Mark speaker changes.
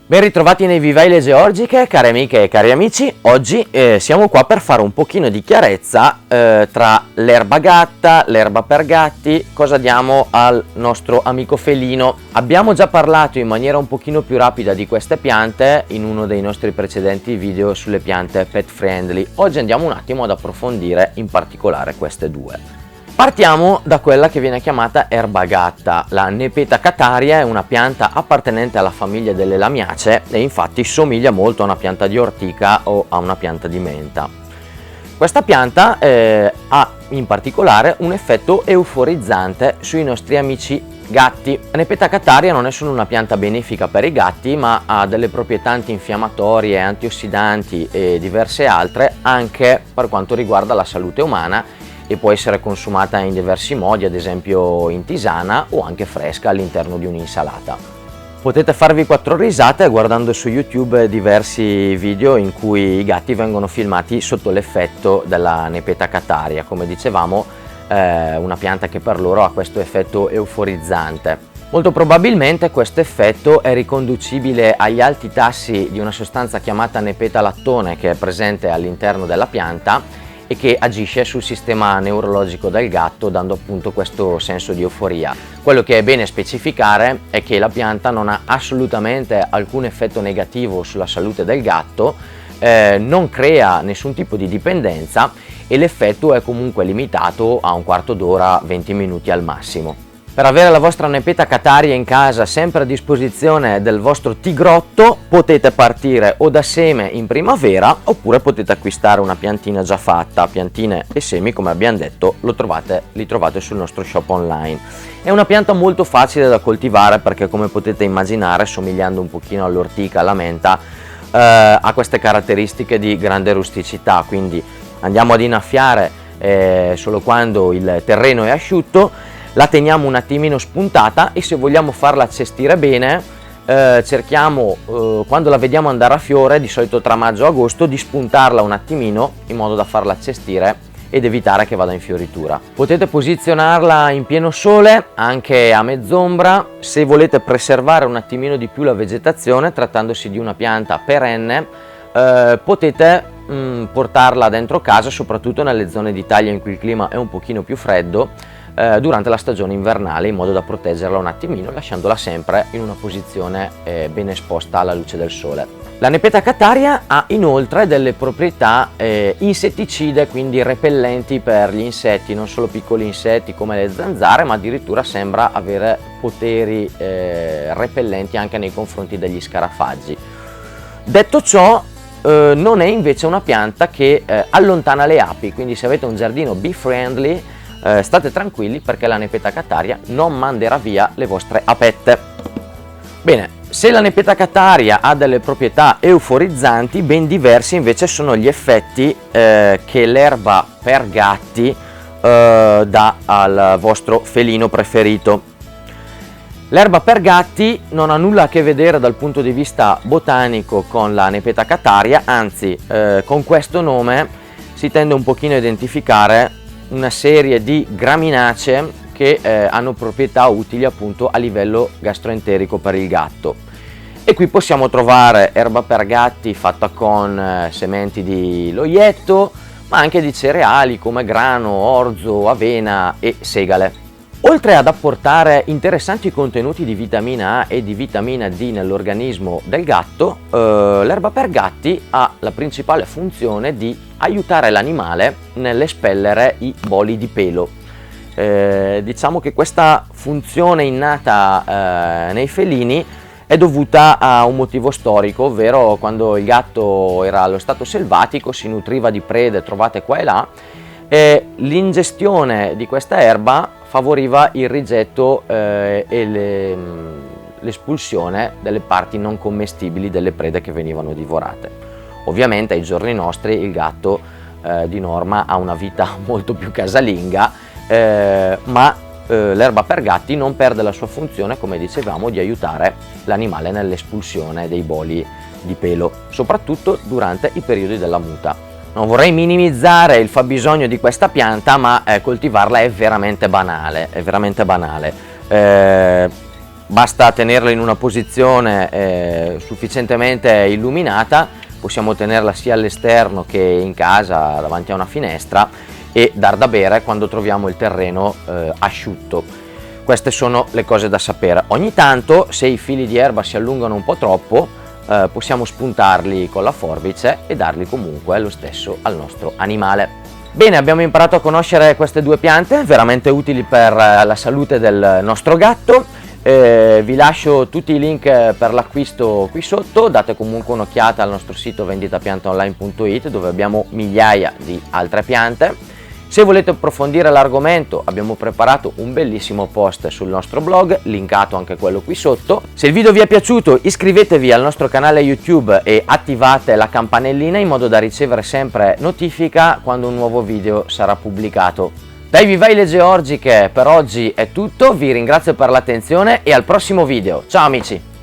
Speaker 1: Ben ritrovati nei Vivaile Georgiche, care amiche e cari amici. Oggi siamo qua per fare un pochino di chiarezza tra l'erba gatta, l'erba per gatti, cosa diamo al nostro amico felino. Abbiamo già parlato in maniera un pochino più rapida di queste piante in uno dei nostri precedenti video sulle piante pet friendly. Oggi andiamo un attimo ad approfondire in particolare queste due. Partiamo da quella che viene chiamata erba gatta. La Nepeta cataria è una pianta appartenente alla famiglia delle lamiacee e infatti somiglia molto a una pianta di ortica o a una pianta di menta. Questa pianta ha in particolare un effetto euforizzante sui nostri amici gatti. La Nepeta cataria non è solo una pianta benefica per i gatti, ma ha delle proprietà antinfiammatorie, antiossidanti e diverse altre anche per quanto riguarda la salute umana, e può essere consumata in diversi modi, ad esempio in tisana o anche fresca all'interno di un'insalata. Potete farvi 4 risate guardando su YouTube diversi video in cui i gatti vengono filmati sotto l'effetto della Nepeta cataria, come dicevamo una pianta che per loro ha questo effetto euforizzante. Molto probabilmente questo effetto è riconducibile agli alti tassi di una sostanza chiamata nepeta-lattone che è presente all'interno della pianta e che agisce sul sistema neurologico del gatto, dando appunto questo senso di euforia. Quello che è bene specificare è che la pianta non ha assolutamente alcun effetto negativo sulla salute del gatto, non crea nessun tipo di dipendenza e l'effetto è comunque limitato a un quarto d'ora, 20 minuti al massimo. Per avere la vostra Nepeta cataria in casa sempre a disposizione del vostro tigrotto potete partire o da seme in primavera oppure potete acquistare una piantina già fatta. Piantine e semi, come abbiamo detto, li trovate sul nostro shop online. È una pianta molto facile da coltivare perché, come potete immaginare, somigliando un pochino all'ortica, alla menta, ha queste caratteristiche di grande rusticità, quindi andiamo ad innaffiare solo quando il terreno è asciutto. La teniamo un attimino spuntata e se vogliamo farla cestire bene cerchiamo, quando la vediamo andare a fiore, di solito tra maggio e agosto, di spuntarla un attimino in modo da farla cestire ed evitare che vada in fioritura. Potete posizionarla in pieno sole, anche a mezz'ombra. Se volete preservare un attimino di più la vegetazione, trattandosi di una pianta perenne, potete portarla dentro casa, soprattutto nelle zone d'Italia in cui il clima è un pochino più freddo, durante la stagione invernale, in modo da proteggerla un attimino, lasciandola sempre in una posizione ben esposta alla luce del sole. La Nepeta cataria ha inoltre delle proprietà insetticide, quindi repellenti per gli insetti, non solo piccoli insetti come le zanzare, ma addirittura sembra avere poteri repellenti anche nei confronti degli scarafaggi. Detto ciò, non è invece una pianta che allontana le api, quindi se avete un giardino bee friendly, state tranquilli perché la Nepeta cataria non manderà via le vostre apette. Bene, se la Nepeta cataria ha delle proprietà euforizzanti, ben diversi invece sono gli effetti che l'erba per gatti dà al vostro felino preferito. L'erba per gatti non ha nulla a che vedere dal punto di vista botanico con la Nepeta cataria, anzi con questo nome si tende un pochino a identificare una serie di graminacee che hanno proprietà utili appunto a livello gastroenterico per il gatto. E qui possiamo trovare erba per gatti fatta con sementi di loietto, ma anche di cereali come grano, orzo, avena e segale. Oltre ad apportare interessanti contenuti di vitamina A e di vitamina D nell'organismo del gatto, l'erba per gatti ha la principale funzione di aiutare l'animale nell'espellere i boli di pelo. Diciamo che questa funzione innata nei felini è dovuta a un motivo storico, ovvero quando il gatto era allo stato selvatico, si nutriva di prede trovate qua e là, e l'ingestione di questa erba favoriva il rigetto e l'espulsione delle parti non commestibili delle prede che venivano divorate. Ovviamente ai giorni nostri il gatto di norma ha una vita molto più casalinga, ma l'erba per gatti non perde la sua funzione, come dicevamo, di aiutare l'animale nell'espulsione dei boli di pelo, soprattutto durante i periodi della muta. Non vorrei minimizzare il fabbisogno di questa pianta, ma coltivarla è veramente banale, basta tenerla in una posizione sufficientemente illuminata, possiamo tenerla sia all'esterno che in casa davanti a una finestra e dar da bere quando troviamo il terreno asciutto. Queste sono le cose da sapere. Ogni tanto, se i fili di erba si allungano un po' troppo, possiamo spuntarli con la forbice e darli comunque lo stesso al nostro animale. Bene, abbiamo imparato a conoscere queste due piante veramente utili per la salute del nostro gatto. Vi lascio tutti i link per l'acquisto qui sotto, date comunque un'occhiata al nostro sito venditapiantaonline.it dove abbiamo migliaia di altre piante. Se volete approfondire l'argomento abbiamo preparato un bellissimo post sul nostro blog, linkato anche quello qui sotto. Se il video vi è piaciuto iscrivetevi al nostro canale YouTube e attivate la campanellina in modo da ricevere sempre notifica quando un nuovo video sarà pubblicato. Dai Vivaille Georgiche per oggi è tutto, vi ringrazio per l'attenzione e al prossimo video. Ciao amici!